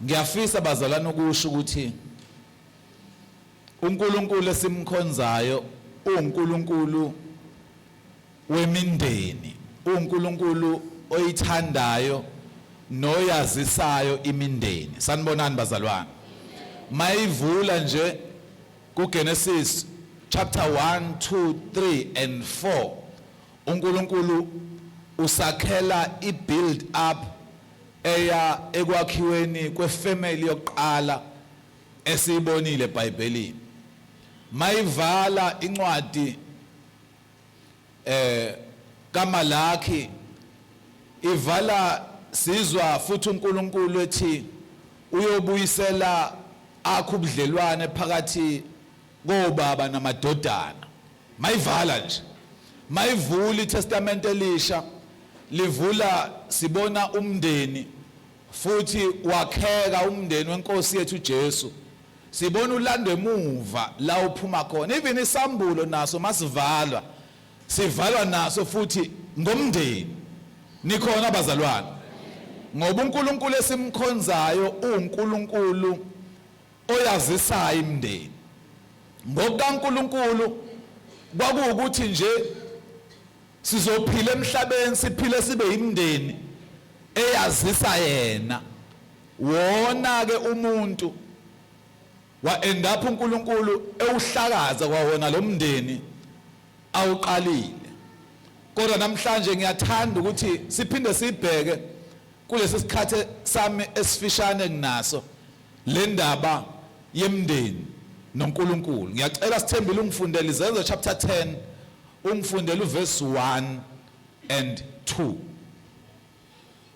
Ngiyafisa bazalwane ukusho ukuthi uNkulunkulu esimkhonzayo uNkulunkulu wemindeni, uNkulunkulu oyithandayo noyazisayo imindeni. Sanibonani bazalwane. Mayivula nje kuGenesis chapter 1, 2, 3 and 4. uNkulunkulu usakhela ibuild up eya ekwakhiweni kwefamily yokuqala esiyibonile eBhayibhelini. Mayivala incwadi kaMalaki ivala sizwa futhi uNkulunkulu ethi uyobuyisela akho ubudlelwane phakathi kobaba namadodana. Mayivala nje, mayivula iTestament elisha livula sibona umndeni futhi wakheka umndeni wenkosi yethu Jesu. Sibona ulando emuva la uphuma khona. Even isambulo naso masivalwa sivalwa naso futhi ngomndeni. Nikhona bazalwane. Ngoba uNkulunkulu esimkhonzayo uNkulunkulu oyazisayo imndeni. NgokaNkulunkulu kwakuwukuthi nje sizophila emhlabeni siphile sibe imndeni eyazisa yena. Wona ke umuntu end up uNkulunkulu ewuhlakaza kwawona lo mndeni awuqalile. Kodwa namhlanje ngiyathanda ukuthi siphinde sibheke kulesi sikhathi sami esifishane nginaso le ndaba yemndeni noNkulunkulu. Ngiyacela sithembile ungifundele Izenzo chapter 10, ungifundele uverse 1 and 2.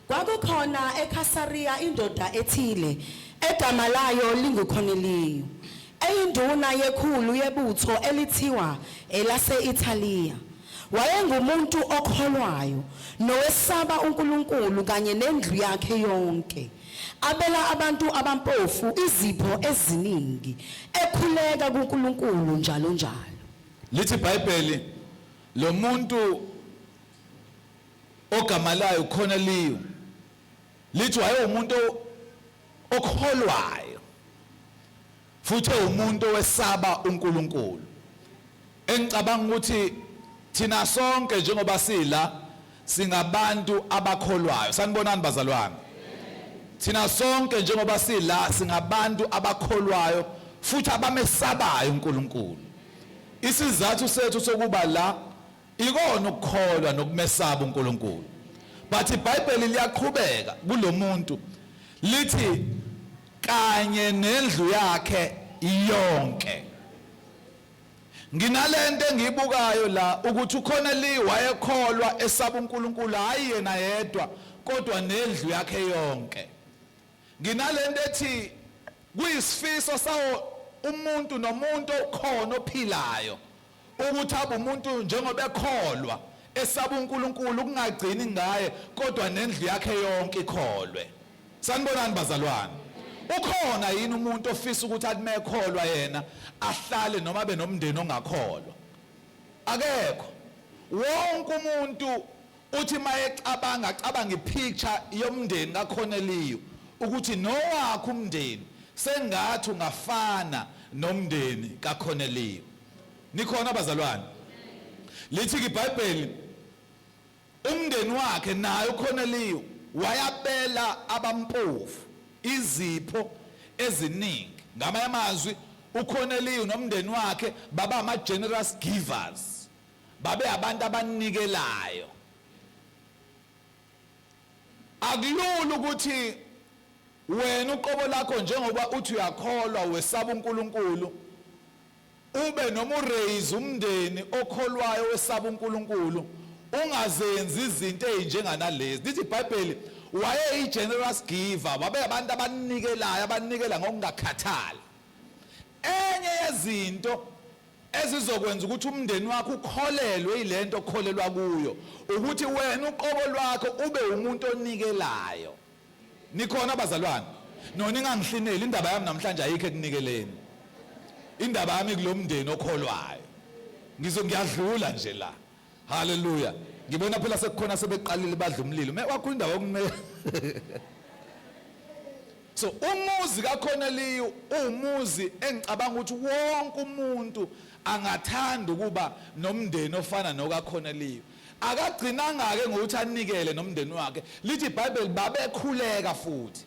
Kwakukhona eKhasaria indoda ethile egama layo linguKhoneliyo, eyinduna yekhulu yebutho elithiwa elase-Ithaliya. Wayengumuntu okholwayo nowesaba uNkulunkulu kanye nendlu yakhe yonke. Abela abantu abampofu izipho eziningi, ekhuleka kuNkulunkulu njalo njalo. Lithi iBhayibheli lo muntu ogama layo uKhoneliyo lithi wayeumuntu okholwayo futhi umuntu owesaba uNkulunkulu. Engicabanga ukuthi thina sonke njengoba sila singabantu abakholwayo. Sanibonani bazalwane. Thina sonke njengoba sila singabantu abakholwayo futhi abamesabayo uNkulunkulu. Isizathu sethu sokuba la ikona ukukholwa nokumesaba uNkulunkulu. But iBhayibheli liyaqhubeka kulomuntu lithi kanye nendlu yakhe yonke. Nginalento engiyibukayo la ukuthi uKhoneliyo wayekholwa esaba uNkulunkulu, hayi yena yedwa kodwa nendlu yakhe yonke. Nginalento ethi kuyisifiso sawo umuntu nomuntu okhona ophilayo ukuthi abe umuntu njengoba ekholwa esaba uNkulunkulu, ukungagcini ngaye kodwa nendlu yakhe yonke ikholwe. Sanibonani bazalwane. Ukhona yini umuntu ofisa ukuthi athi mekholwa yena ahlale noma abe nomndeni ongakholwa? Akekho. Wonke umuntu uthi mayecabanga acabanga ipicture yomndeni kaKhoneliyo ukuthi nowakho umndeni sengathi ungafana nomndeni kaKhoneliyo. Nikhona bazalwane. Lithi iBhayibheli umndeni wakhe naye uKhoneliyo wayabela abampofu izipho eziningi. Ngamanye amazwi uKhoneliyo nomndeni wakhe baba ama generous givers, babe abantu abanikelayo. Akulula ukuthi wena uqobo lakho njengoba uthi uyakholwa wesaba uNkulunkulu ube noma uraise umndeni okholwayo wesaba uNkulunkulu ungazenzi izinto ezinjenganalezi. Lithi iBhayibheli waye generous giver, babe abantu abanikelayo, abanikela ngokungakhathali. Enye yezinto ezizokwenza ukuthi umndeni wakho ukholelwe ilento okholelwa kuyo ukuthi wena uqobo lwakho ube umuntu onikelayo. Nikhona bazalwane. No ningangihlineli, indaba yami namhlanje ayikho ekunikeleni. Indaba yami kulomndeni okholwayo. Ngiyadlula nje la. Hallelujah. Ngibona phela sekukhona sebeqalile badla umlilo. Wakho indawo okumele So umuzi kaCornelius umuzi engicabanga ukuthi wonke umuntu angathanda ukuba nomndeni ofana nokaCornelius. Akagcinanga ke ngokuthi anikele nomndeni wakhe. Lithi iBhayibheli babekhuleka futhi.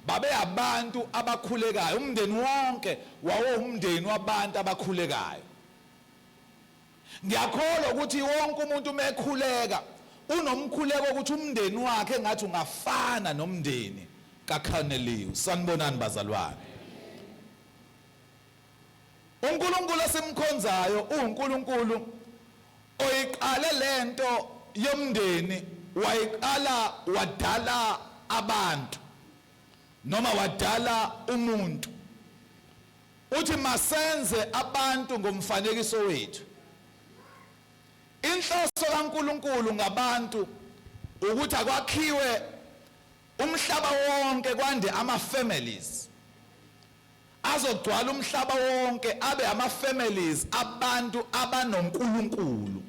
Babe abantu abakhulekayo. Umndeni wonke wawumndeni wabantu abakhulekayo. Ngiyakholwa ukuthi wonke umuntu umekhuleka unomkhuleko ukuthi umndeni wakhe ngathi ungafana nomndeni kaCornelius. Sanibonani bazalwane. uNkulunkulu esimkhonzayo uNkulunkulu oyiqale lento yomndeni wayiqala wadala abantu noma wadala umuntu. Uthi masenze abantu ngomfanekiso wethu. Inhloso kaNkulunkulu ngabantu ukuthi akwakhiwe umhlaba wonke kwande ama-families azogcwala umhlaba wonke abe ama-families abantu abanoNkulunkulu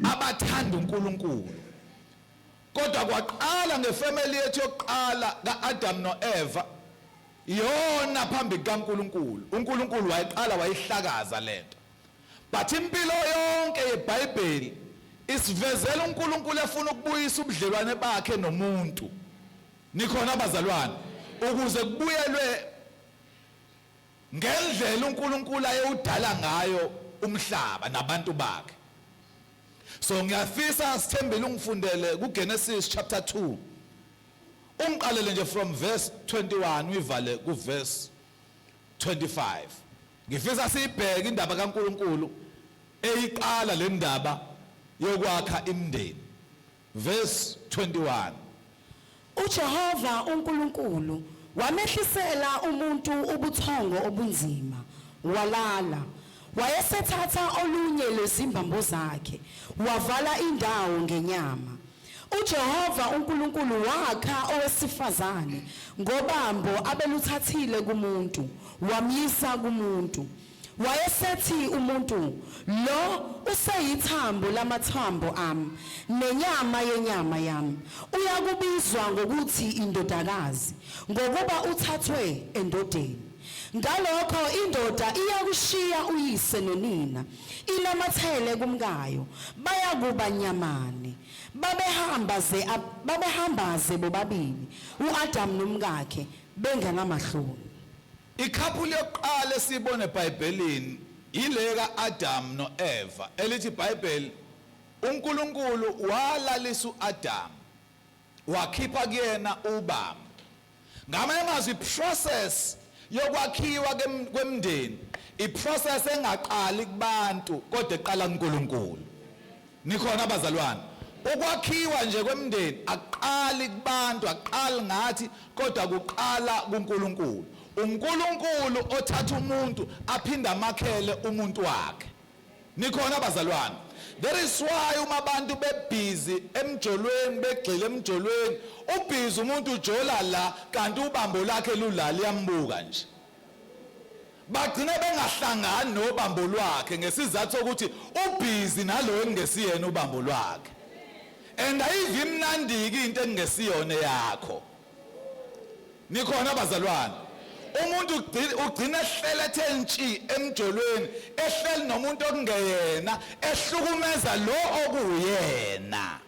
abathanda uNkulunkulu. Kodwa kwaqala ngefamily yethu yokuqala kaAdam noEva yona phambi kaNkulunkulu. uNkulunkulu wayiqala wayihlakaza lento. But impilo yonke yeBhayibheli isivezela uNkulunkulu efuna ukubuyisa ubudlelwane bakhe nomuntu. Nikhona abazalwane ukuze kubuyelwe ngendlela uNkulunkulu ayewudala ngayo umhlaba nabantu bakhe. So ngiyafisa sithembele ungifundele kuGenesis chapter 2. Ungiqalele nje from verse 21 uyivale ku verse 25. Ngifisa sibheke indaba kaNkulunkulu eyiqala le ndaba yokwakha imndeni. Verse 21. uJehova uNkulunkulu wamehlisela umuntu ubuthongo obunzima walala. Wayesethatha olunye lwezimbambo zakhe wavala indawo ngenyama. uJehova uNkulunkulu wakha owesifazane ngobambo abeluthathile kumuntu wamyisa kumuntu. Wayesethi umuntu lo useyithambo lamathambo ami nenyama yenyama yami. Uyakubizwa ngokuthi indodakazi ngokuba uthathwe endodeni. Ngalokho indoda iyakushiya uyise nonina inamathele kumkayo bayakuba nyamane. Babehambaze bobabili uAdam nomkakhe bengenamahloni. Ikhapuli yokuqala sibone eBhayibhelini ile kaAdam noEva elithi iBhayibheli uNkulunkulu walalisa uAdam wakhipha kuyena ubaba. Ngamanye amazwi process yokwakhiwa kwemndeni iprocess engaqali kubantu kodwa eqala kuNkulunkulu. Nikhona abazalwane ukwakhiwa nje kwemndeni aqali kubantu aqali ngathi kodwa kuqala kuNkulunkulu. uNkulunkulu othatha umuntu aphinda amakhele umuntu wakhe. Nikhona abazalwane. There is why uma abantu bebhizi emjolweni begxile emjolweni ubhizi umuntu ujola la kanti ubambo lakhe lula liyambuka nje. Bagcina bengahlangani nobambo lwakhe ngesizathu sokuthi ubhizi nalo engesiyena ubambo lwakhe. And ayivi mnandiki into engesiyona yakho. Nikhona abazalwane. Umuntu ugcina ehlelethe entshi emjolweni ehleli nomuntu okungeyena ehlukumeza lo okuyena.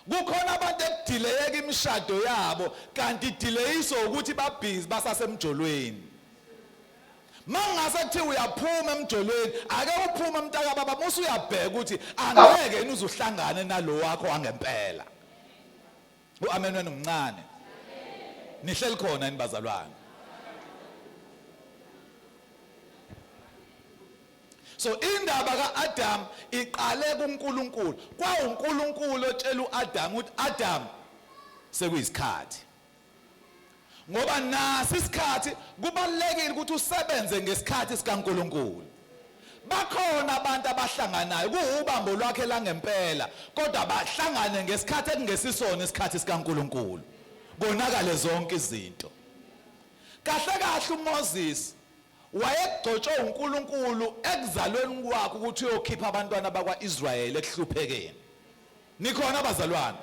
Kukhona abantu ekudileyeka imishado yabo kanti idileyiso ukuthi babhizi basasemjolweni. Mangase kuthi uyaphuma emjolweni ake uphuma mntaka baba musu uyabheka ukuthi angeke yini uzuhlangane nalo wakho wangempela. Uamen wena umncane. Nihleli khona yini bazalwane. So indaba kaAdam iqale kuNkulunkulu. KwaUnkulunkulu otshela uAdam ukuthi Adam sekuyisikhathi. Ngoba nasi isikhathi kubalekile ukuthi usebenze ngesikhathi sikaNkulunkulu. Bakhona abantu abahlanganayo kuubambo lwakhe langempela kodwa bahlangane ngesikhathi ekungesisona isikhathi sikaNkulunkulu. Konakale zonke izinto. Kahle kahle uMoses wayegcotshwe uNkulunkulu ekuzalweni kwakhe ukuthi uyokhipha abantwana bakwaIsrayeli ekuhluphekeni. Nikhona abazalwane.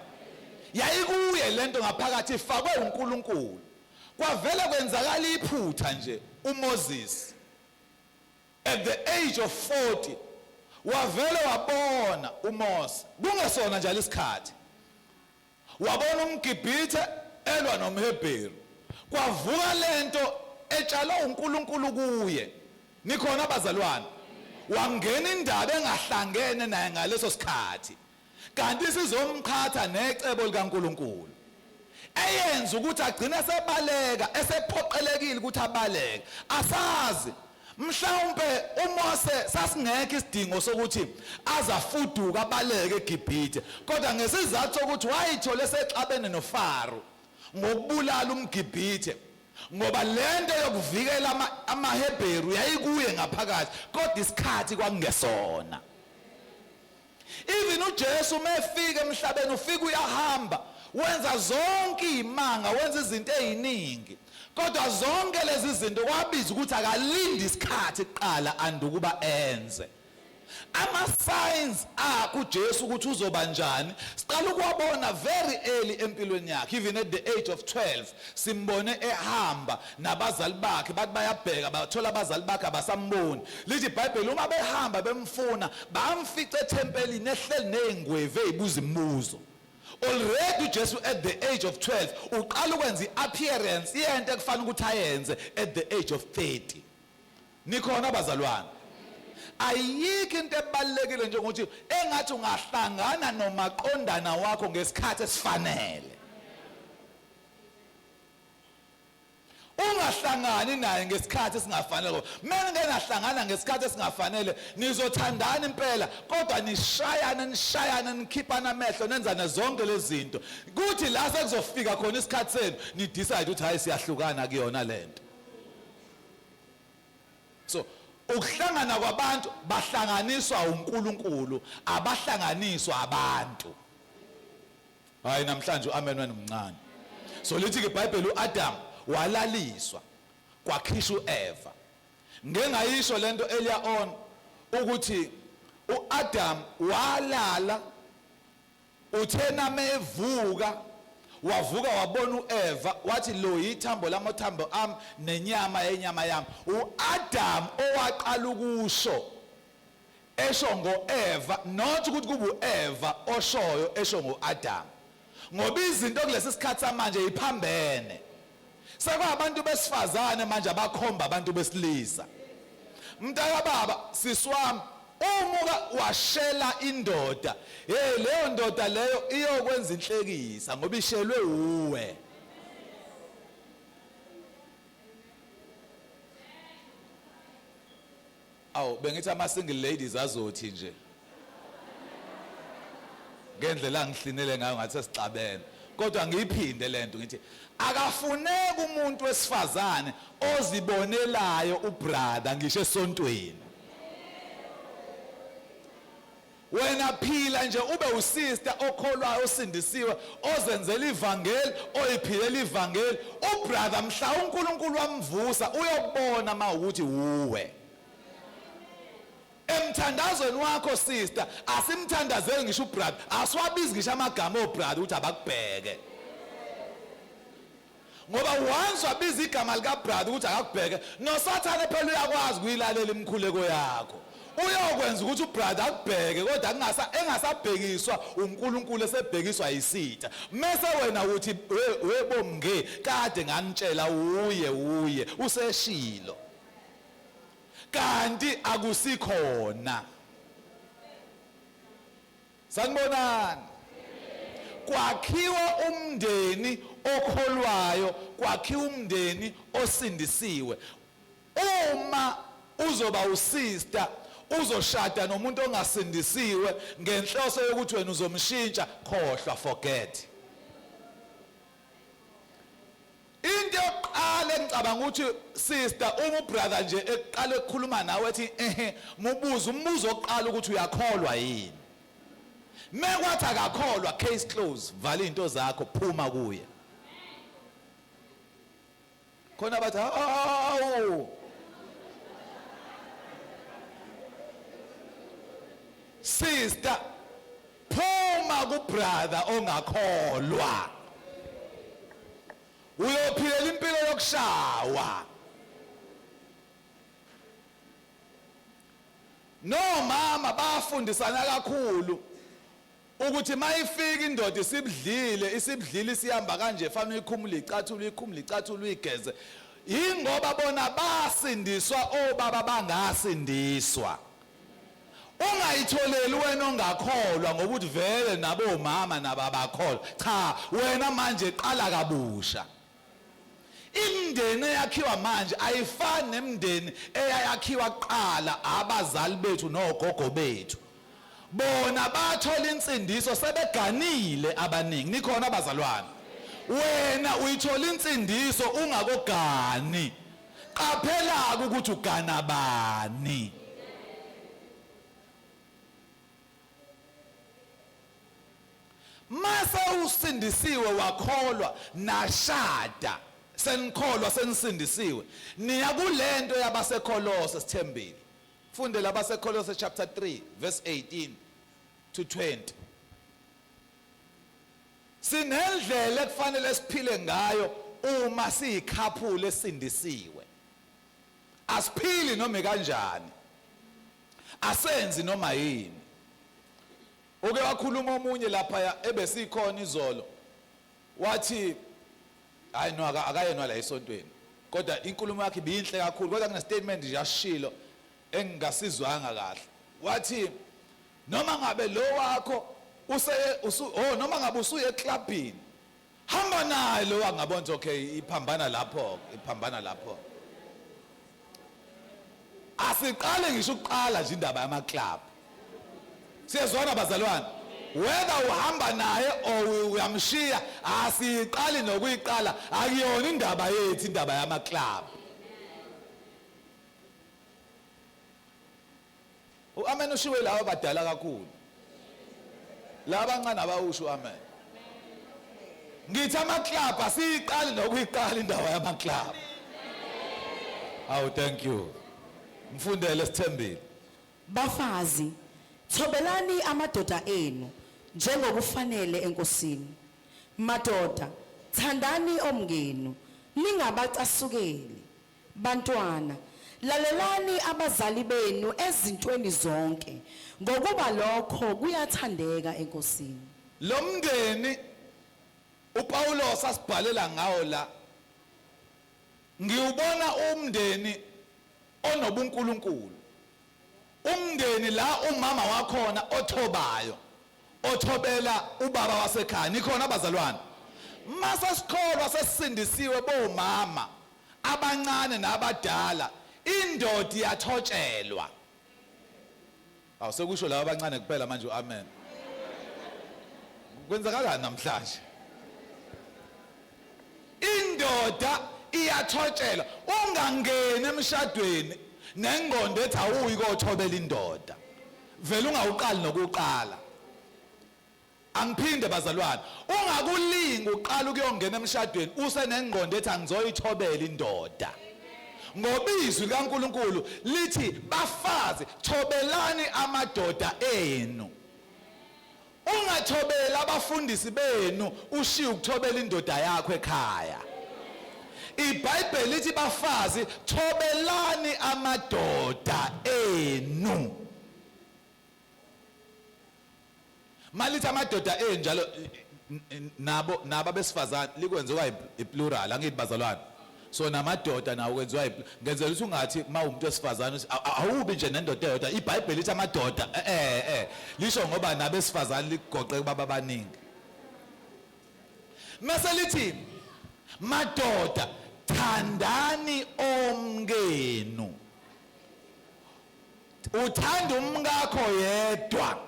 yayikuye lento ngaphakathi ifakwe uNkulunkulu. Kwavele kwenzakala iphutha nje uMoses at the age of 40 wavele wabona uMose kungesona njalo isikhathi wabona umGibhithe elwa nomHebheru kwavuka lento etshalwe uNkulunkulu kuye nikhona abazalwane wangena indaba engahlangene naye ngaleso sikhathi kanti sizomqhatha necebo likaNkulunkulu eyenza ukuthi agcine sebaleka esephoqelekile ukuthi abaleke asazi mhlawumbe uMose sasingekho isidingo sokuthi azafuduka abaleke eGibhithe kodwa ngesizathu sokuthi wayithola esexabene noFaro ngokubulala umGibhithe ngoba lento yokuvikela amaHebheru yayikuye ngaphakathi kodwa isikhathi kwakungesona. Even uJesu mefika emhlabeni ufika uyahamba wenza zonke imanga wenza izinto eziningi kodwa zonke lezi zinto kwabiza ukuthi akalindi isikhathi kuqala andukuba enze ama signs kuJesu ukuthi uzoba njani siqala ukuwabona very early empilweni yakhe. Even at the age of 12 simbone ehamba nabazali bakhe bathi bayabheka bathola abazali bakhe abasamboni lithi iBhayibheli uma behamba bemfuna bamfica ethempelini ehleli nezingweve ezibuza imibuzo. Already uJesu at the age of 12 uqala ukwenza iappearance yento ekufanele ukuthi ayenze at the age of 30. Nikhona abazalwane ayikho into ebalekile njengokuthi engathi ungahlangana nomaqondana wakho ngesikhathi esifanele. Ungahlangani naye ngesikhathi esingafanele. Mina ngenahlangana ngesikhathi esingafanele nizothandana impela kodwa nishayana nikhiphana amehlo nenzana zonke lezi zinto. Kuthi la sekuzofika khona isikhathi senu ni decide ukuthi hayi siyahlukana kuyona lento. So ukuhlangana kwabantu bahlanganiswa uNkulunkulu abahlanganiswa abantu. Hayi namhlanje uamen wena mncane. So lithi ke iBhayibheli uAdam walaliswa kwakhishwa uEva. Ngengayisho lento earlier on ukuthi uAdam walala uthena mevuka wavuka wabona uEva wathi lo yithambo lamathambo ami nenyama yenyama yami. uAdam owaqala ukusho esho ngoEva not ukuthi kuba uEva oshoyo esho ngoAdam ngoba izinto kulesi sikhathi samanje iphambene. Sekwabantu besifazane manje abakhomba abantu besilisa. Mntaka baba siswami umuka washela indoda leyo ndoda leyo iyokwenza inhlekisa ngoba ishelwe uwe. Awu bengithi ama single ladies azothi nje ngendlela angihlinele ngayo ngathi sesixabene kodwa ngiyiphinde lento ngithi akafuneki umuntu wesifazane ozibonelayo ubrother ngisho esontweni. Wena phila nje ube usister okholwayo osindisiwe ozenzela ivangeli oyiphilela ivangeli ubrother mhla uNkulunkulu wamvusa uyobona mawukuthi uwe. Emthandazweni wakho sister asimthandazeli ngisho ubrother asiwabizi ngisho amagama obrother ukuthi abakubheke. Ngoba once wabiza igama lika brother ukuthi akakubheke noSathane phela uyakwazi kuyilalela imikhuleko yakho. Uyokwenza ukuthi ubrother akubheke kodwa engasabhekiswa uNkulunkulu esebhekiswa yisitha. Mase wena uthi webomnge kade nganitshela uye useshilo. Kanti akusikhona. Sanibonani. Kwakhiwa umndeni okholwayo, kwakhiwa umndeni osindisiwe. Uma uzoba usister uzoshada nomuntu ongasindisiwe ngenhloso yokuthi wena uzomshintsha khohlwa forget. Into yokuqala engicabanga ukuthi sister uma ubrother nje eqala ukukhuluma nawe ethi mubuza umbuzo oqala ukuthi uyakholwa yini. Mekwathi akakholwa case close vala into zakho phuma kuye. Khona bathi awu sister phuma kubrother ongakholwa uyophilela impilo yokushawa nomama bafundisana kakhulu ukuthi mayifika indoda isibdlile sihamba kanje fanele ikhumule icathule igeze ingoba bona basindiswa obaba bangasindiswa ungayitholeli wena ongakholwa ngoba uthi vele nabo mama nababakholwa cha wena manje qala kabusha imndeni eyakhiwa manje ayifani nemndeni eyakhiwa kuqala abazali bethu nogogo bethu bona bathola insindiso sebeganile abaningi nikhona abazalwane wena uyithola insindiso ungakogani qaphela ukuthi ugana bani mase usindisiwe wakholwa nashada senikholwa senisindisiwe niya kulento yabaseKolose sithembile funde labaseKolose chapter 3 verse 18 to 20 sinendlela ekufanele siphile ngayo uma siyikhaphule esindisiwe asiphili noma kanjani asenzi noma yini uke wakhuluma omunye lapha ebesikhona izolo wathi hayi no akayenwa la esontweni kodwa inkulumo yakhe ibinhle kakhulu kodwa kune statement nje yashilo engingasizwanga kahle wathi noma ngabe lo wakho noma ngabe usuye eclubini hamba naye lo wangabona okay iphambana lapho asiqale ngisho ukuqala nje indaba yama club siyezwana bazalwane whether uhamba naye or uyamshiya asiqali nokuyiqala akuyona indaba yethu indaba yama club uamen ushiwe lawa badala kakhulu laba abancane abawusho amen ngithi ama club asiqali nokuyiqala indaba yama club thank you mfundele sithembile bafazi thobelani amadoda enu njengokufanele enkosini madoda thandani omngenu ningabacasukeli bantwana lalelani abazali benu ezintweni zonke ngokuba lokho kuyathandeka enkosini lo mndeni uPaulos asibhalela ngawo la ngiubona umndeni onobunkulunkulu umndeni la umama wakhona othobayo othobela ubaba wasekhaya nikhona abazalwane mase sikholwa sesindisiwe bomama abancane nabadala indoda iyathotshelwa awusekusho laba abancane kuphela manje amen kwenzakalani namhlanje indoda iyathotshelwa ungangena emshadweni nengqondo ethi awuyi kothobela indoda vele ungawuqali nokuqala angiphinde bazalwane ungakulinga uqala ukuyongena emshadweni usenengqondo ethi angizoyithobela indoda ngoba izwi kaNkuluNkulu lithi bafazi thobelani amadoda enu ungathobela abafundisi benu ushiya ukuthobela indoda yakho ekhaya iBhayibheli lithi bafazi thobelani amadoda enu malithi amadoda enjalo nabo besifazane likwenziwa iplural angithi bazalwane so namadoda nawo kwenziwa ngenzela ukuthi ungathi mawumuntu wesifazane awubi nje nendoda eyodwa iBhayibheli lithi amadoda lisho ngoba nabesifazane ligoqe baba abaningi mase lithi madoda thandani omngenu uthanda umkakho yedwa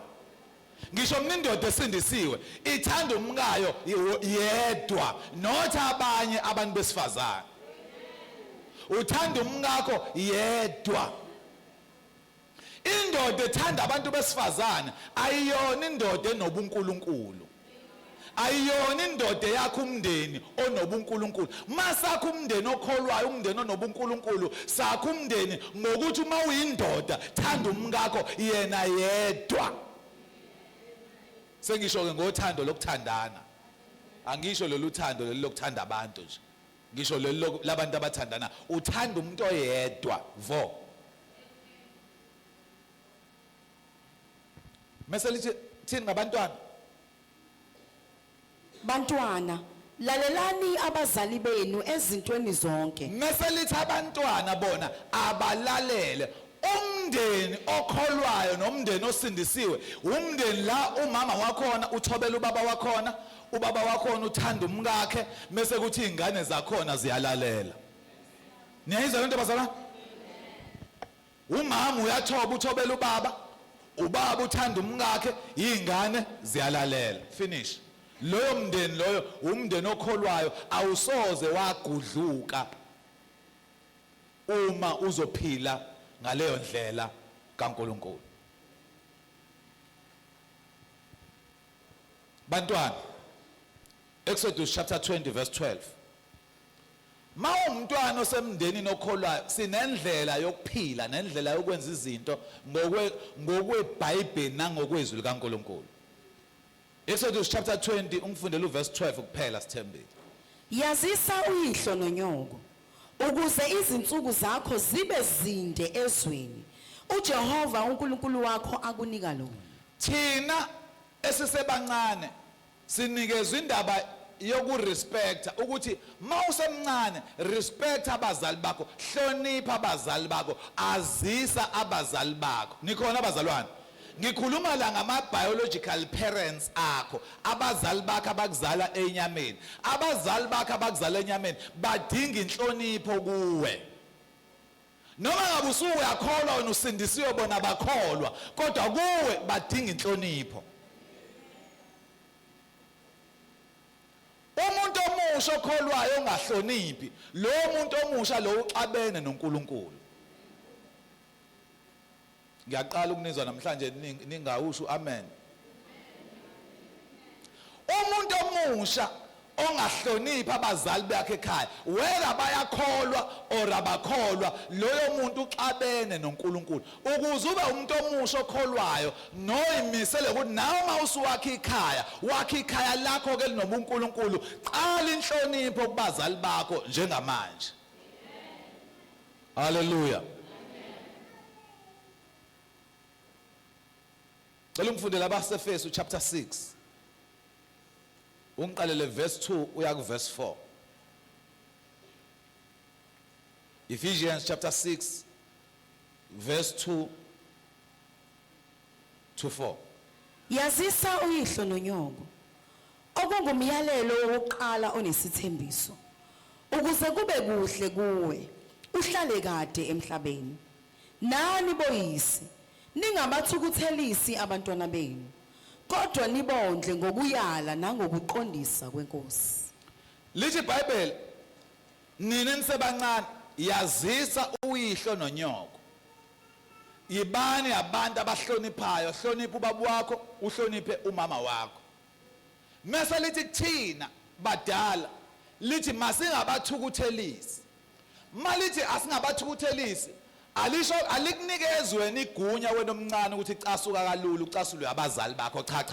ngisho mina indoda esindisiwe ithanda umkayo yedwa not abanye abantu besifazane uthanda umkakho yedwa indoda ethanda abantu besifazane ayiyona indoda enobunkulunkulu ayiyona indoda yakho umndeni onobunkulunkulu masakho umndeni okholwayo umndeni onobunkulunkulu sakho umndeni ngokuthi uma uyindoda thanda umkakho yena yedwa sengisho ke ngothando lokuthandana angisho lolu thando leli lokuthanda abantu nje ngisho leli labantu abathandana uthanda umuntu oyedwa vo mase lithi thini ngabantwana Bantwana, lalelani abazali benu ezintweni zonke. mase lithi abantwana bona abalalele umndeni okholwayo nomndeni osindisiwe umndeni la umama wakhona uthobela ubaba wakhona ubaba wakhona uthanda umkakhe mase kuthi izingane zakhona ziyalalela niyayizwa lento bazalwane umama uyathoba uthobela ubaba ubaba uthanda umkakhe izingane ziyalalela finish loyo mndeni loyo umndeni okholwayo awusoze wagudluka uma uzophila ngaleyo ndlela kaNkulunkulu bantwana Exodus chapter 20 verse 12 Mawumntwana osemndenini okholwayo sinendlela yokuphila nendlela yokwenza izinto ngokweBhayibheli nangokwezwi likaNkulunkulu Exodus chapter 20 ungifundele uverse 12 kuphela sithembile Yazisa uyihlo nonyoko ukuze izinsuku zakho zibe zinde ezweni uJehova uNkulunkulu wakho akunika lona thina esisebancane sinikezwe indaba yokurespecta ukuthi mawusemncane respect abazali bakho hlonipha abazali bakho azisa abazali bakho nikhona abazalwane ngikhuluma la ngama biological parents akho abazali bakho abakuzala enyameni abazali bakho abakuzala enyameni badinga inhlonipho kuwe noma ngabe usuku uyakholwa wena usindisiwe bona bakholwa kodwa kuwe badinga inhlonipho umuntu omusha okholwayo ongahloniphi lo muntu omusha lo uxabene noNkulunkulu ngiyaqala ukunizwa namhlanje ningawusho amen umuntu omusha ongahloniphi abazali bakhe ekhaya whether bayakholwa or abakholwa loyo muntu uxabene noNkulunkulu ukuze ube umuntu omusha okholwayo noyimisele ukuthi nawe mawusuwakha ikhaya lakho ke linobuNkulunkulu qala inhlonipho kubazali bakho njengamanje haleluya Cela ungifundele abaseFesu chapter 6 ungiqalele verse 2 uya ku verse 4 Ephesians chapter 6 verse 2 to 4 Yazisa uyihlo nonyoko okungumyalelo wokuqala onesithembiso ukuze kube kuhle kuwe uhlale kade emhlabeni nani boyisi ningabathukuthelisi abantwana benu kodwa nibondle ngokuyala nangokuqondisa kwenkosi Lithi iBhayibheli nina nisebancane yazisa uyihlo nonyoko Yibani abantu abahloniphayo hlonipha ubaba wakho uhloniphe umama wakho Mase lithi kuthina badala lithi masingabathukuthelisi malithi asingabathukuthelisi alisho alikunikezwe nigunya wena omncane ukuthi icasuka kalulu ucasulwe abazali bakho cha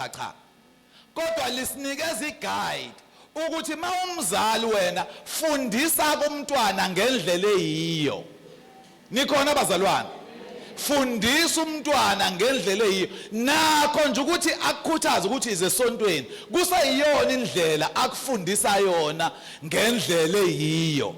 kodwa lisinikeza iguide ukuthi mawumzali wena fundisa kumntwana ngendlela eyiyo nikhona abazalwane fundisa umntwana ngendlela eyiyo nakho nje ukuthi akukhuthaze ukuthi ize esontweni kusayiyona indlela akufundisa yona ngendlela eyiyo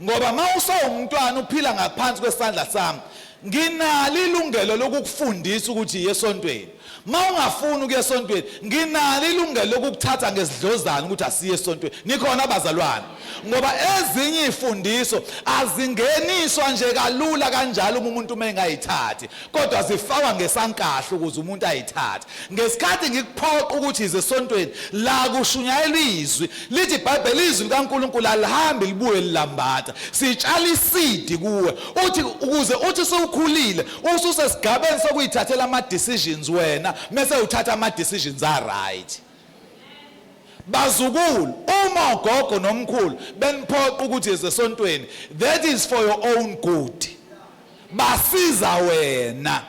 ngoba mawusawumntwana uphila ngaphansi kwesandla sami nginalo ilungelo lokukufundisa ukuthi yesontweni mawungafuni ukuya esontweni nginalo ilungelo lokukuthatha ngezidlozana ukuthi asiye esontweni nikhona abazalwane ngoba ezinye izifundiso azingeniswa nje kalula kanjalo umuntu mengayithathi kodwa zifakwa ngesankahle ukuze umuntu ayithathe ngesikhathi ngikuphoqa ukuthi ize esontweni la kushunyayelwa izwi lithi iBhayibheli izwi likaNkulunkulu alihambi libuye lilambatha sitshala isidi kuwe uthi ukuze uthi sewukhulile ususesigabeni sokuyithathela ama decisions wena mase uthatha ama decisions right bazukulu uma ugogo nomkhulu beniphoqa ukuthi esesontweni that is for your own good basiza wena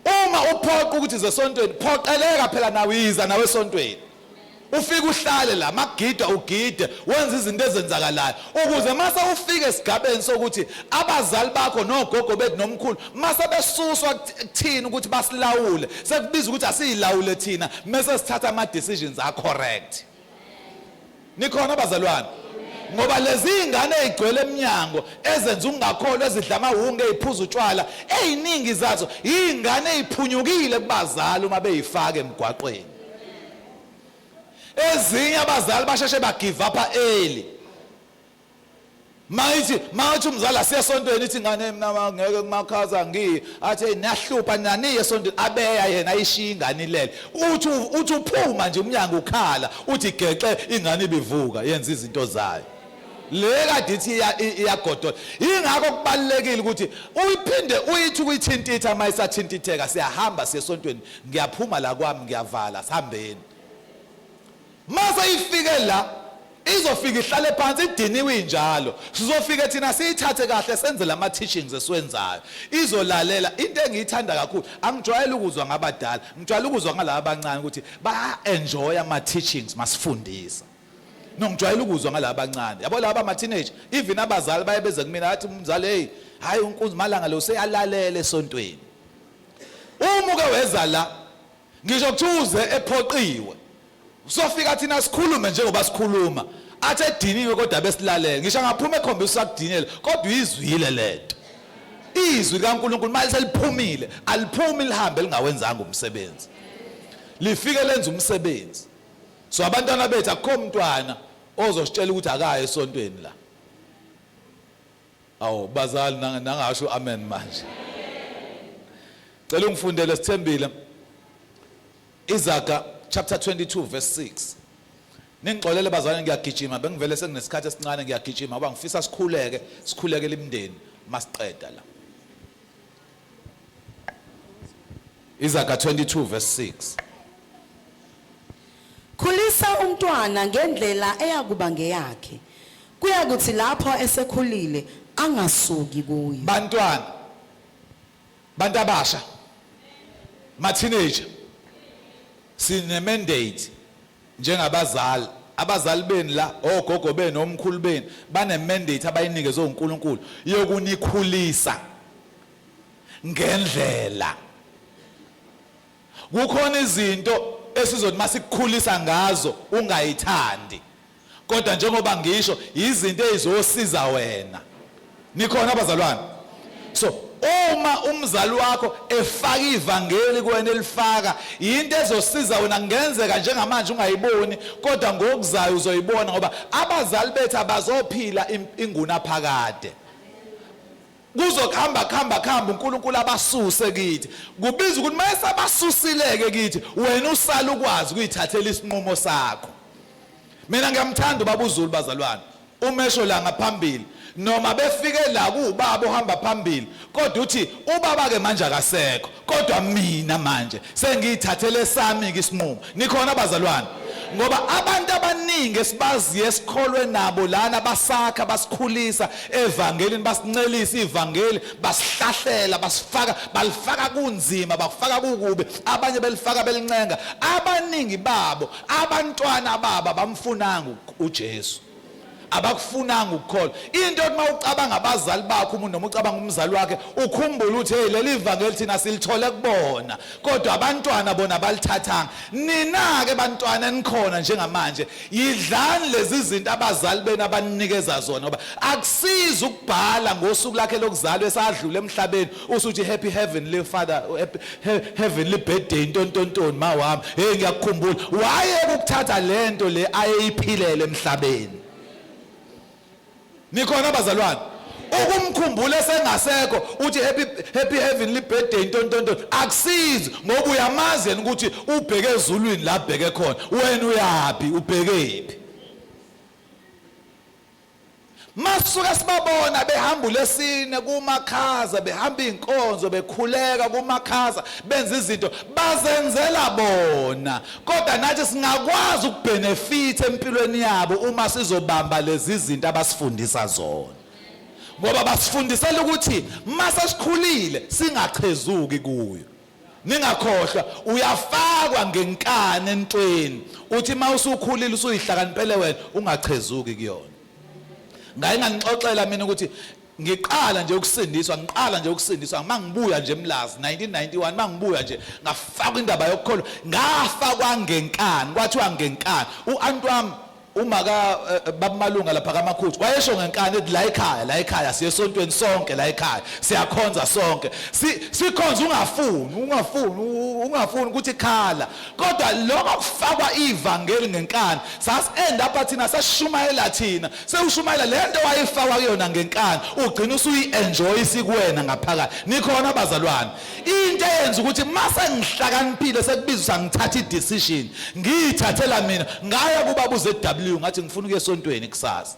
uma uphoqa ukuthi zesontweni phoqeleka phela nawe iza nawe esontweni ufike uhlale la magida ugide wenza izinto ezenzakalayo ukuze mase ufike esigabeni sokuthi abazali bakho nogogo bethu nomkhulu mase besuswa kuthina ukuthi basilawule sekubiza ukuthi asiyilawule thina mase sithatha ama decisions are correct. Nikhona abazalwane ngoba lezi ingane ezigcwele eminyango ezenza ungakholwa ezidla amahungu eziphuza utshwala eziningi zazo ingane eziphunyukile kubazali uma beyifaka emgwaqweni. Ezinye abazali basheshe bagive up early. Mayithi umzali asiyesontweni ithi ingane mina ngeke kumakhaza ngiyi athi niyahlupha naniye esontweni abeya yena ayishiya ingane ilele uthi uphuma nje umnyango ukhala uthi gexe ingane ibivuka yenza izinto zayo le kade ithi iyagodola. Ingakho kubalekile ukuthi uyiphinde uyithi uyithintitha mayisathintitheka siyahamba siyesontweni ngiyaphuma la kwami ngiyavala sihambeni. Mase ifike la izofika ihlale phansi idiniwe injalo sizofika thina siyithathe kahle senze lama teachings esiwenzayo izolalela. Into engiyithanda kakhulu angijwayele ukuzwa ngabadala ngijwayele ukuzwa ngalabo abancane ukuthi ba enjoy ama teachings masifundisa. No ngijwayele ukuzwa ngalabo abancane yabo laba ama teenage even abazali bayebeze kumina athi umzali hey hayi unkunzi malanga lo seyalalela esontweni umuke weza la ngisho kuthuze ephoqiwe sofika thina sikhulume njengoba sikhuluma athi ediniwe kodwa besilalele ngisho ngaphuma ekhombisa ukudinela kodwa izwile lento izwi kaNkulunkulu manje seliphumile aliphumi lihambe lingawenzanga umsebenzi lifike lenza umsebenzi. So abantwana bethu akukho umntwana ozositshela ukuthi akaye esontweni la. Awu bazali nangasho amen manje. Cela ungifundele Sithembile Izaga chapter 22 verse 6. Ningixolele bazalwane ngiyagijima bengivele senginesikhathi esincane ngiyagijima ngoba ngifisa sikhuleke limndeni masiqeda la. Izaga 22 verse 6. Khulisa umntwana ngendlela eyakuba ngeyakhe kuya kuthi lapho esekhulile angasuki kuyo. Bantwana bantu abasha ma teenager sine mandate njengabazali abazali beni la ogogo beni omkhulu beni bane mandate abayinikezwe uNkulunkulu yokunikhulisa ngendlela. Kukhona izinto esizothi masikukhulisa ngazo ungayithandi kodwa njengoba ngisho izinto ezosiza wena. Nikhona abazalwane? So uma umzali wakho efaka ivangeli kuwena elifaka into ezosiza wena ngenzeka njengamanje ungayiboni kodwa ngokuzayo uzoyibona ngoba abazali bethu abazophila inguna phakade kuzokhamba uNkulunkulu abasuse kithi kubiza ukuthi mayese abasusileke kithi wena usala ukwazi ukuyithathela isinqumo sakho. Mina ngiyamthanda ubaba uZulu bazalwane umesho la ngaphambili noma befike la kubaba ohamba phambili kodwa uthi ubaba ke manje akasekho kodwa mina manje sengiyithathele sami isinqumo. Nikhona abazalwane ngoba abantu abaningi esibaziye esikholwe nabo lana basakha basikhulisa evangelini basincelisa ivangeli basihlahlela basifaka balifaka kunzima bakufaka kukubi abanye belifaka belincenga abaningi babo abantwana baba bamfunanga uJesu abakufunanga ukukholwa. Into ethi mawucabanga abazali bakho umuntu noma ucabanga umzali wakhe ukhumbula ukuthi hey leli ivangeli thina silithole kubona kodwa abantwana bona balithathanga. Nina ke bantwana enikhona njengamanje yidlani lezi zinto abazali bena abanikeza zona ngoba akusiza ukubhala ngosuku lakhe lokuzalwa esadlula emhlabeni usuthi happy heavenly father heavenly birthday ntontontoni mawami hey ngiyakukhumbula waye ukuthatha lento le ayeyiphilele emhlabeni. Nikhona abazalwane ukumkhumbula esengasekho uthi happy heavenly birthday ntontonto akusizi ngoba uyamazi yena ukuthi ubheke ezulwini la bheke khona wena uyapi ubhekephi. Masuka sibabona behamba lesine kumakhaza behamba inkonzo bekhuleka kumakhaza benza izinto bazenzela bona kodwa nathi singakwazi ukubenefit empilweni yabo uma sizobamba lezi zinto abasifundisa zona ngoba basifundisela ukuthi mase sikhulile singachezuki kuyo ningakhohlwa uyafakwa ngenkani entweni uthi mawusukhulile usuyihlakaniphele wena ungachezuki kuyona. Ngaye nganixoxela mina ukuthi ngiqala nje ukusindiswa mangibuya nje eMlazi 1991 mangibuya nje ngafaka indaba yokukholwa ngafakwa ngenkani kwathiwa ngenkani uAntu wami umaka babumalunga lapha kaMakhuthi wayesho ngenkani ethi la ekhaya siye esontweni sonke la ekhaya siyakhonza sonke sikhonza ungafuni ukuthi khala kodwa lokho kufakwa ivangeli ngenkani sasienda apha thina sashumayela thina sewushumayela lento wayifakwa kuyona ngenkani ugcina usuyi-enjoy isikuwena ngaphakathi nikhona abazalwane into eyenza ukuthi mase ngihlakaniphile sekubizwa ngithatha i-decision ngiyithathela mina ngaya kubaba uZW ngathi ngifuna ukuya esontweni kusasa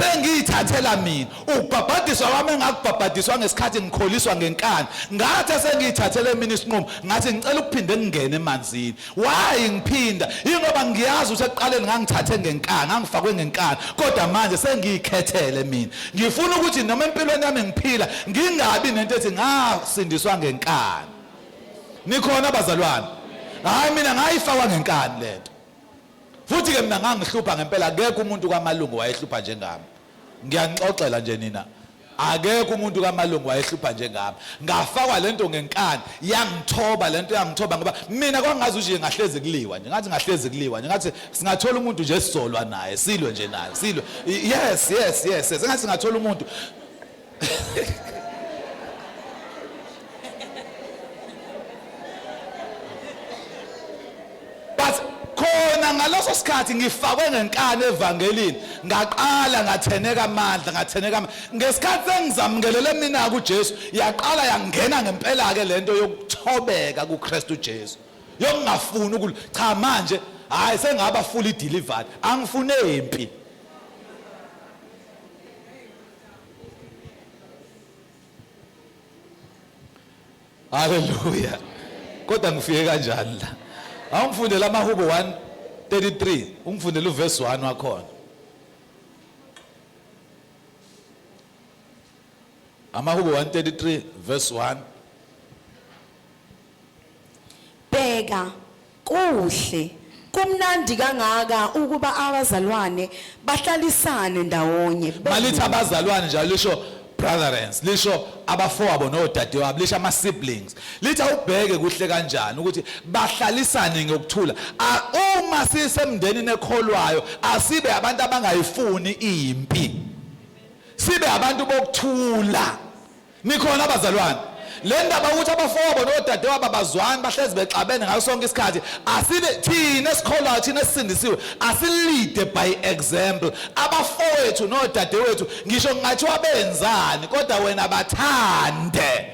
sengiyithathela mina ukubhabhadiswa kwami engakubhabhadiswa ngesikhathi ngikholiswa ngenkani ngathi sengiyithathele mina isinqumo ngathi ngicela ukuphinde ngingene emanzini why ngiphinda ingoba ngiyazi ukuthi ekuqaleni ngangithathe ngenkani ngangifakwe ngenkani kodwa manje sengiyikhethele mina ngifuna ukuthi noma empilweni yami ngiphila ngingabi nento ethi ngasindiswa ngenkani. Nikhona abazalwane? Hayi mina ngayifakwa ngenkani lento futhi ke mina ngangihlupha ngempela akekho umuntu kaMalungu wayehlupha njengami. Ngiyanixoxela nje nina akekho umuntu kaMalungu wayehlupha njengami. Ngafakwa lento ngenkani yangithoba lento yangithoba ngoba mina kwangazi nje ngahlezi kuliwa nje ngathi ngahlezi kuliwa nje ngathi singathola umuntu nje sizolwa naye silwe nje naye silwe yes ngathi singathola umuntu khona ngaloso sikhathi ngifakwe ngenkani evangelini ngaqala ngatheneka amandla ngesikhathi sengizamukelele mina kuJesu yaqala yangena ngempela ke lento yokuthobeka kuKristu Jesu yokungafuni ukuthi cha manje hayi sengaba fully delivered angifune impi. Hallelujah. Kodwa ngifike kanjani la awungifundela amaHubo 1:33 ungifundela uverse 1 wakhona amaHubo 1:33 verse 1 Bheka kuhle kumnandi kangaka ukuba abazalwane bahlalisane ndawonye malithi abazalwane njalo lisho brothers lisho abafowabo nodadewabo lisho ama siblings lithi awubheke kuhle kanjani ukuthi bahlalisane ngokuthula uma sisemndenini ekholwayo asibe abantu abangayifuni impi sibe abantu bokuthula. Nikhona abazalwane? Le ndaba ukuthi abafowabo nodadewabo abazwani bahlezi bexabene ngaso sonke isikhathi asibe thina esikholwayo thina esindisiwe asilide by example. Abafowethu nodadewethu ngisho ngathi wabenzani kodwa wena bathande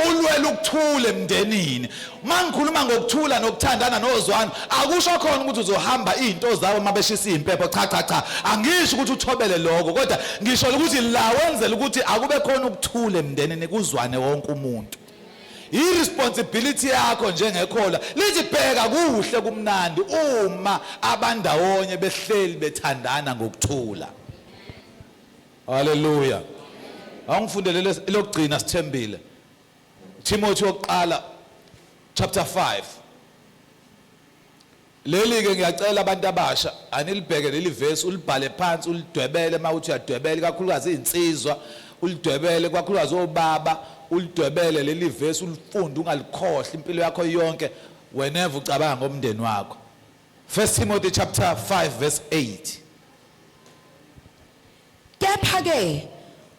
ulwela ukuthula emndenini. Mangikhuluma ngokuthula nokuthandana nozwano akusho khona ukuthi uzohamba izinto zawo mabeshisa impepho cha angisho ukuthi uthobele lokho kodwa ngisho ukuthi la wenzela ukuthi akube khona ukuthula emndenini kuzwane wonke umuntu. I-responsibility yakho njengekhola lithi bheka kuhle kumnandi uma abandawonye behleli bethandana ngokuthula. Hallelujah. Awungifundele lokugcina sithembile Timothy wokuqala chapter 5. Leli ke ngiyacela abantu abasha anilibheke leli verse ulibhale phansi ulidwebele mawuthi uyadwebele kakhulukazi izinsizwa ulidwebele kakhulukazi obaba ulidwebele leli verse ulifunde ungalikhohle impilo yakho yonke whenever ucabanga ngomndeni wakho. 1 Timothy chapter 5 verse 8. Kepha ke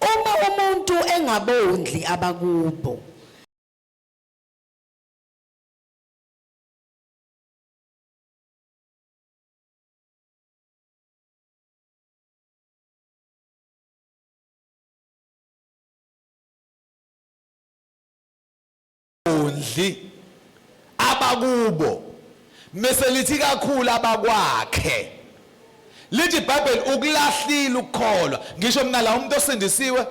uma umuntu engabondli abakubo ondli abakubo meselithi kakhulu abakwakhe lithi iBhayibheli ukulahlile ukukholwa ngisho mina la umuntu osindisiwe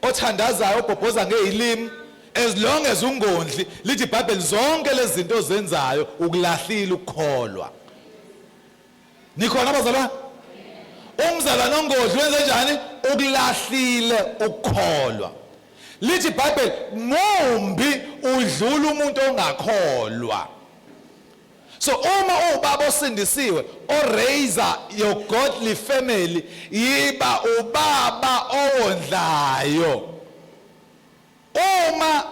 othandazayo obhobhoza ngezilimi as long as ungondli lithi iBhayibheli zonke lezi zinto ozenzayo ukulahlile ukukholwa. Nikhona abazalwane? Umzalwane ongodli wenze njani? Ukulahlile ukukholwa. lithi iBhayibheli mumbi udlula umuntu ongakholwa. So uma ubaba osindisiwe o-raiser your godly family yiba ubaba owondlayo. Uma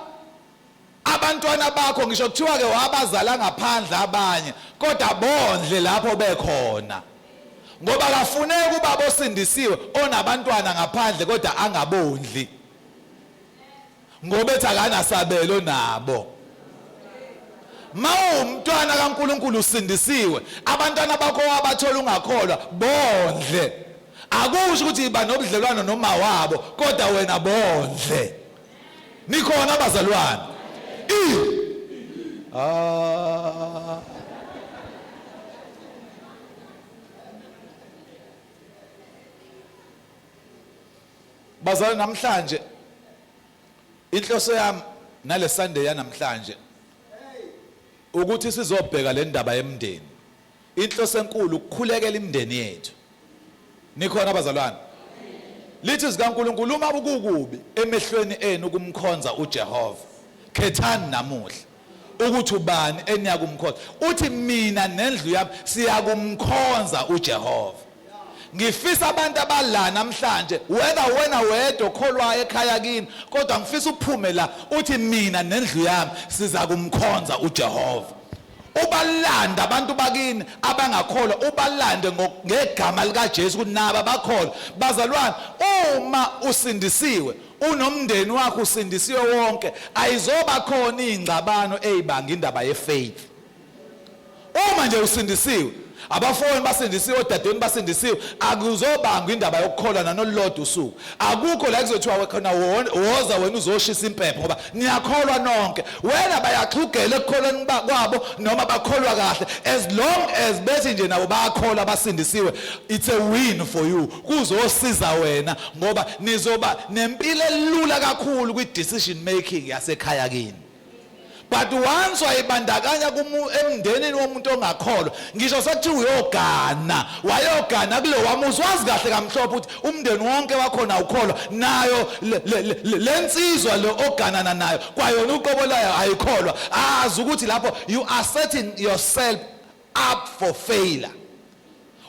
abantwana bakho ngisho kuthiwa ke wabazala ngaphandle abanye kodwa bondle lapho bekhona, ngoba kafuneki ubaba osindisiwe onabantwana ngaphandle kodwa angabondli, ngoba ethi akanasabelo nabo. Mawumntwana kaNkulunkulu usindisiwe, abantwana bakho wabathola ungakholwa bondle. Akusho ukuthi iba nobudlelwano noma wabo kodwa wena bondle. Nikhona abazalwane? Bazalwane, namhlanje inhloso yami nale Sunday yanamhlanje ukuthi sizobheka le ndaba yemndeni. Inhloso enkulu ukukhulekela imndeni yethu. Nikhona abazalwane? Lithi zikaNkulunkulu uma ukukubi emehlweni enu ukumkhonza uJehova, khethani namuhla ukuthi ubani eniyakumkhonza. Uthi mina nendlu yami siyakumkhonza uJehova. Ngifisa abantu abalana namhlanje, whether wena wedwa okholwayo ekhaya kini, kodwa ngifisa uphume la uthi mina nendlu yami siza kumkhonza uJehova. Ubalanda abantu bakini abangakholwa, ubalande ngegama lika Jesu ukuthi naba bakholwa. Bazalwane, uma usindisiwe, unomndeni wakho usindisiwe wonke, ayizoba khona ingcabano ezibanga indaba yefaith. Uma nje usindisiwe, abafowenu basindisiwe, odadeni basindisiwe, akuzobanga indaba yokukholwa nanolodwa usuku. Akukho la kuzothiwa khona woza wena uzoshisa impepho ngoba niyakholwa nonke. Wena bayaxhugela ekukholweni kwabo noma bakholwa kahle, as long as bethi nje nabo bayakholwa basindisiwe, it's a win for you. Kuzosiza wena ngoba nizoba nempilo elula kakhulu kwi decision making yasekhaya kini. But once wayibandakanya emndenini womuntu ongakholwa, ngisho sekuthiwa wayogana kulo wamuzi, wazi kahle kamhlophe ukuthi umndeni wonke wakhona ukholwa nayo lensizwa lo oganana nayo kwayona uqobo layo ayikholwa. Azi ukuthi lapho you are setting yourself up for failure.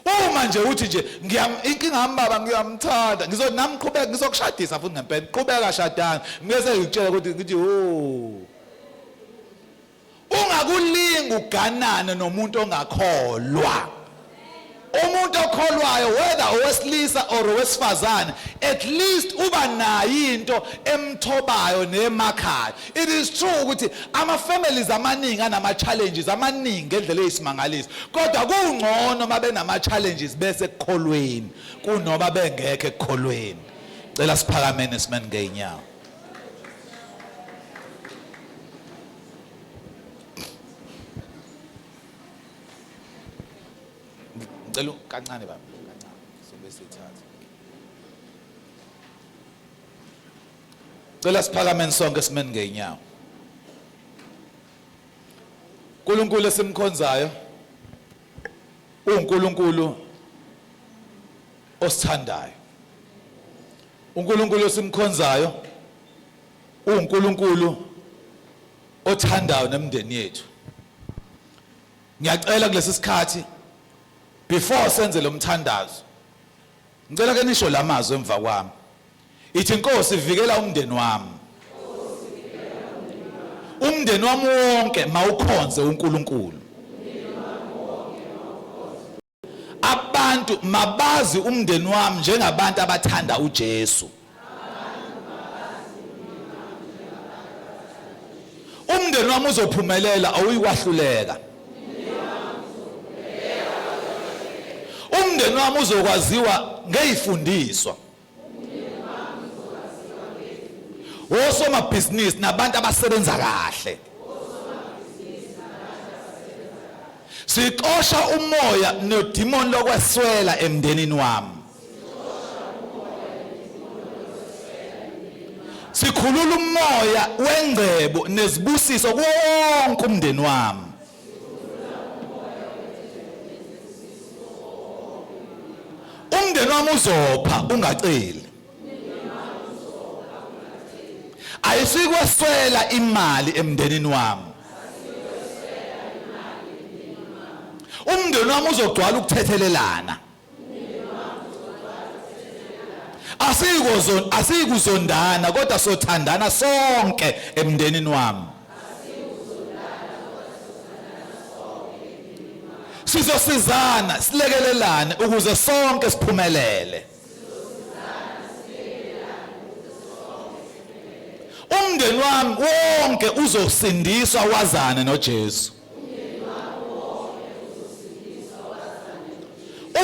Uma nje uthi nje inkinga yami baba ngiyamthanda, ngizonamqhubeka ngizokushadisa futhi ngempela, qhubeka shadana, ngiyese ngikutshela ukuthi ungakulinga uganane nomuntu ongakholwa. Umuntu okholwayo, whether owesilisa or owesifazane, at least uba nayo into emthobayo nemakhayo. It is true ukuthi ama-families amaningi anama-challenges amaningi ngendlela eyisimangaliso, kodwa kungcono mabe nama-challenges bese ekukholweni kunoma bengekho ekukholweni. Cela siphakameni simene ngey'nyawo. Ngicela kancane baba, kancane sobe sithatha. Cela siphakameni sonke simene ngeenyawo. uNkulunkulu esimkhonzayo uNkulunkulu osithandayo. uNkulunkulu esimkhonzayo uNkulunkulu othandayo nemndeni yethu. Ngiyacela kulesi sikhathi before senze lo mthandazo, ngicela ke nisho lamazwi emva kwami. Ithi Nkosi vikela umndeni wami. Umndeni wami wonke mawukhonze uNkulunkulu. Abantu mabazi umndeni wami njengabantu abathanda uJesu. Umndeni wami uzophumelela awuyikwahluleka. Umndeni wami uzokwaziwa ngeyifundiswa. Osomabhizinisi nabantu abasebenza kahle. Sixosha umoya nedemon lokweswela emndenini wami. Sikhulula umoya wengcebo nezibusiso wonke umndeni wami. Umndeni wami uzopha ungaceli. ayisikweswela imali emndenini wami. Umndeni wami uzogcwala ukuthethelelana. Asikuzondana kodwa sothandana sonke emndenini wami. Sizosizana silekelelane ukuze sonke siphumelele. Umndeni wami wonke uzosindiswa wazane noJesu.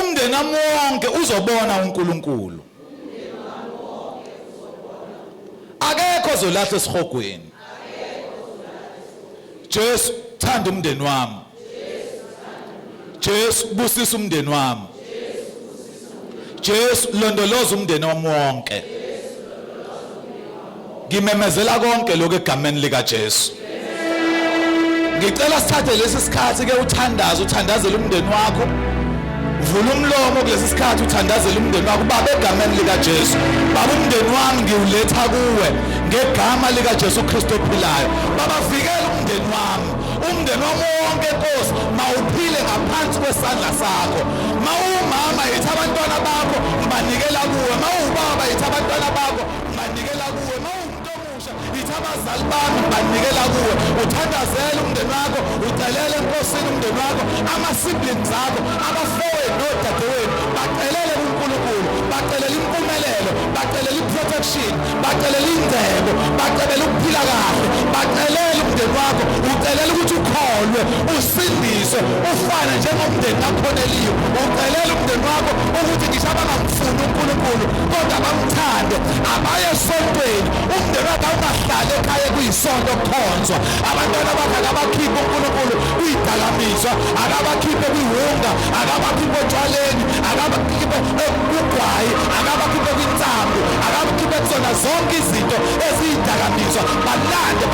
Umndeni wami wonke uzobona uNkulunkulu. Akekho ozolahla esihogweni. Jesu thanda umndeni wami. Jesu busisa umndeni wami. Jesu londoloza umndeni wami wonke. Ngimemezela konke lokho egameni lika Jesu. Ngicela sithathe lesi sikhathi ke uthandazele umndeni wakho. Vula umlomo kulesi sikhathi uthandazele umndeni wakho baba egameni lika Jesu. Baba umndeni wami ngiwuletha kuwe ngegama lika Jesu Kristu ophilayo. Baba vikela umndeni wami. Umndeni wami wonke Nkosi mawuphile ngaphansi kwesandla sakho. Mawumama yithi abantwana bakho banikela kuwe. Mawubaba yithi abantwana bakho banikela kuwe. Mawumuntu omusha yithi abazali bami banikela kuwe. Uthandazele umndeni wakho, ucelele enkosini umndeni wakho, ama-siblings akho, abafowethu nodadewethu bacelele kuNkulunkulu, bacelele impumelelo, bacelele i-protection, bacelele indleko, bacelele ukuphila kahle, bacelele umndeni wakho, ucelele ukuthi ukholwe, usindiswe, ufane njengomndeni kaKhoneliyo, ucelele umndeni wakho ukuthi ngisho abangamfuni uNkulunkulu kodwa bamthande, abaye esontweni, umndeni wakho awungahlali ekhaya kuyisonto kukhonzwa, abantwana bakho akabakhiphe uNkulunkulu kuyidakamiswa, akabakhiphe kwiwunga, akabakhiphe otshwaleni, akabakhiphe kugwayi, akabakhiphe kwinsambo, akabakhiphe kuzona zonke izinto eziyidakamiswa. Balande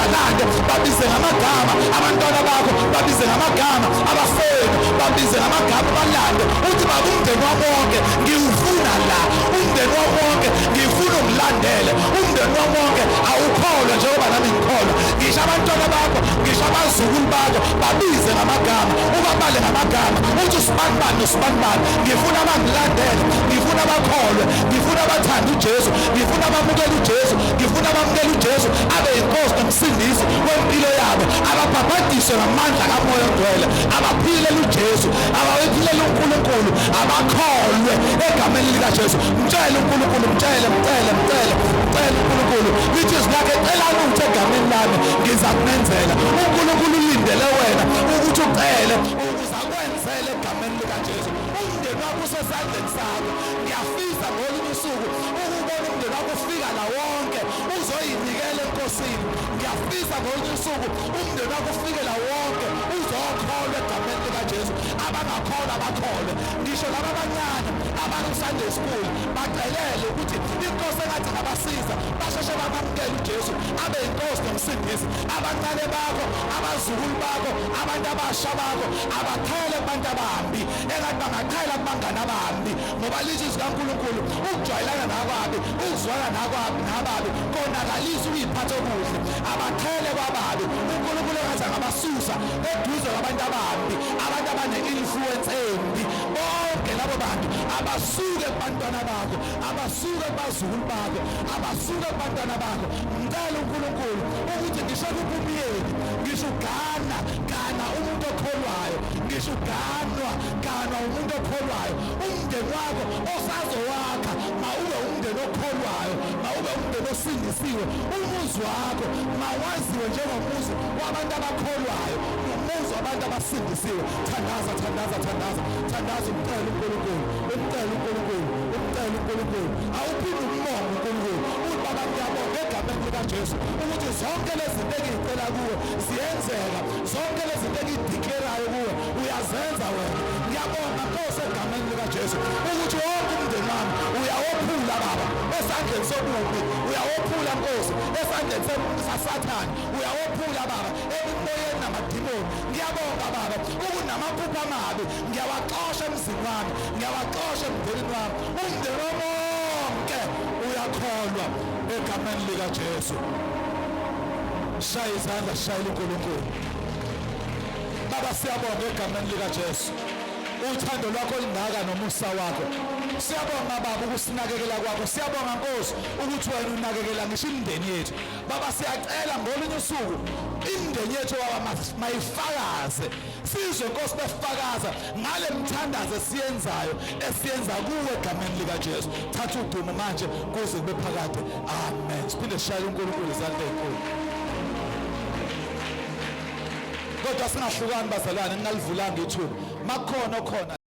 babize ngamagama abantwana bakho, babize ngamagama abafowethu, babize ngamagama balande uthi baba umndeni wami wonke ngiwufuna la, umndeni wami wonke ngifuna ukulandele, umndeni wami wonke awukholwa njengoba nami ngikholwa. Ngisho abantwana bakho, ngisho abazukulu bakho babize ngamagama, ubabale ngamagama uthi usibanibani nosibanibani. Ngifuna abangilandele, ngifuna abakholwe, ngifuna abathanda uJesu, ngifuna abamukela uJesu, ngifuna abamukela uJesu abe yinkosi nomsindisi wempilo yabo, ababhabhadiswe ngamandla kaMoya oNgcwele, abaphilela uJesu, abaphilela uNkulunkulu, abakholwe egameni lika Jesu. Mtshele uNkulunkulu, mtshele uNkulunkulu lithi izilakhe celani ukuthi egameni lami ngiza kumenzela. uNkulunkulu ulindele wena ukuthi ucele ukuze akwenzele egameni lika Jesu. Umndeni wakho usesandleni sakho. Ngiyafisa ngolunye usuku ukubona umndeni wakho ufika la wonke uzoyinikela enkosini. Ngiyafisa ngolunye usuku umndeni wakho ufike la wonke uzokholwa egameni lika Jesu. Abangakholwa bakholwe, ngisho laba abancane abaku-Sunday school bacelele ukuthi inkosi engathi ngabasiza basheshe bamamukele uJesu abe yinkosi nomsindisi. Abancane bakho, abazukulu bakho, abantu abasha bakho abakhele kubantu abambi engathi bangakhela kubangane abambi, ngoba lithi zikaNkulunkulu ukujwayelana nakwabi, ukuzwana nababi konakalisa ukuyiphatha okuhle. Abakhele kwababi, uNkulunkulu engathi angabasusa eduze kwabantu abambi, abantu abane-influence embi. Bonke labo bantu abasuke kubantwana bakho, abasuke kubazukulu bakho, abasuke kubantwana bakho. Ngicela uNkulunkulu ukuthi ngisho kuphi umyeni, ngisho gana umuntu okholwayo, ngisho ganwa umuntu okholwayo. Umndeni wakho osazowakha mawube umndeni okholwayo, mawube umndeni osindisiwe. Umuzi wakho mawaziwe njengomuzi wabantu abakholwayo, umuzi wabantu abasindisiwe. Thandaza umcela uNkulunkulu, awuphinde umbonge uNkulunkulu. Uthi baba ngiyabonga egameni lika Jesu ukuthi zonke lezi zinto engiyicela kuwe ziyenzeka, zonke lezi zinto engiyideclare kuwe uyazenza wena. Ngiyabonga Nkosi egameni lika Jesu ukuthi wonke umndeni wami uyawophula baba esandleni sobubi, uyawophula Nkosi esandleni saSathane, uyawophula baba ebimoyeni namadimoni. Ngiyabonga baba ukuthi namaphupho amabi ngiyawaxosha emzini wami, ngiyawaxosha emndenini wami. Umndeni wonke uyakholwa egameni lika Jesu. shaya izandla shayela uNkulunkulu. Baba siyabonga egameni lika Jesu uthando lwakho olungaka nomusa wakho. Siyabonga baba ukusinakekela kwakho. Siyabonga Nkosi ukuthi wena unakekela ngisho imindeni yethu. Baba siyacela ngolunye usuku imindeni yethu baba mayifakaze. Sizwe Nkosi befakaza ngale mthandazo esiyenza kuwe egameni lika Jesu. Thatha udumo manje kuze kube phakade. Amen. Siphinde sishayele uNkulunkulu izandla ezinkulu. Kodwa singahlukani bazalwane, ningalivulanga ithuba. Makhona khona